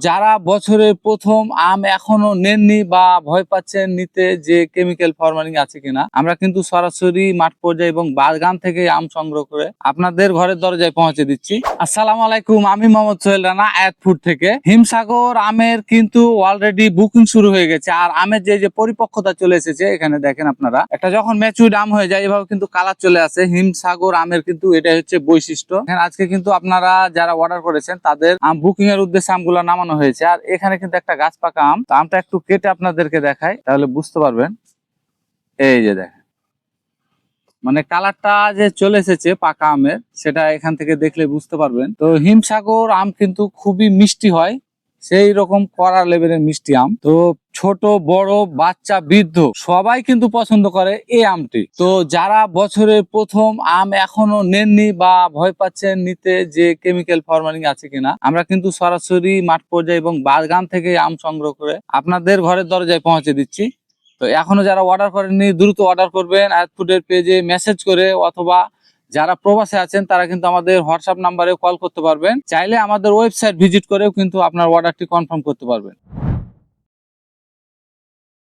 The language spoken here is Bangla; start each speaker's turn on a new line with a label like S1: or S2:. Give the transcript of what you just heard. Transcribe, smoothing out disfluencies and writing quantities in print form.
S1: যারা বছরের প্রথম আম এখনো নেননি বা ভয় পাচ্ছেন নিতে যে কেমিক্যাল ফার্মিং আছে কিনা, আমরা কিন্তু সরাসরি মাঠ পর্যায়ে এবং বাগান থেকে আম সংগ্রহ করে আপনাদের ঘরের দরজায় পৌঁছে দিচ্ছি। আসসালামু আলাইকুম, আমি মোহাম্মদ সোহেল রানা আয়াত ফুড থেকে। হিমসাগর আমের কিন্তু অলরেডি বুকিং শুরু হয়ে গেছে। আর আমের যে পরিপক্কতা চলে এসেছে, এখানে দেখেন আপনারা, একটা যখন ম্যাচুরড আম হয়ে যায় এভাবে কিন্তু কালার চলে আসে। হিমসাগর আমের কিন্তু এটা হচ্ছে বৈশিষ্ট্য। আজকে কিন্তু আপনারা যারা অর্ডার করেছেন তাদের আম বুকিং এর উদ্দেশ্যে আমগুলো নামানো হয়েছে। আর এখানে কিন্তু একটা গাছ পাকা আম, তো আমটা একটু কেটে আপনাদেরকে দেখাই, তাহলে বুঝতে পারবেন। এই যে দেখেন, মানে কালারটা যে চলে এসেছে পাকা আমের, সেটা এখান থেকে দেখলে বুঝতে পারবেন। তো হিমসাগর আম কিন্তু খুবই মিষ্টি হয়, সেই রকম কড়া লেভেলের মিষ্টি আম। তো ছোট বড় বাচ্চা বৃদ্ধ সবাই কিন্তু পছন্দ করে এই আমটি। তো যারা বছরের প্রথম আম এখনো নেননি বা ভয় পাচ্ছেন নিতে যে কেমিক্যাল ফার্মিং আছে কিনা, আমরা কিন্তু সরাসরি মাঠ পর্যায়ে এবং বাগান থেকে আম সংগ্রহ করে আপনাদের ঘরের দরজায় পৌঁছে দিচ্ছি। তো এখনো যারা অর্ডার করেননি দ্রুত অর্ডার করবেন আয়াত ফুডের পেজে মেসেজ করে, অথবা যারা প্রবাসে আছেন তারা কিন্তু আমাদের হোয়াটসঅ্যাপ নাম্বারে কল করতে পারবেন। চাইলে আমাদের ওয়েবসাইট ভিজিট করেও কিন্তু আপনার অর্ডারটি কনফার্ম করতে পারবেন।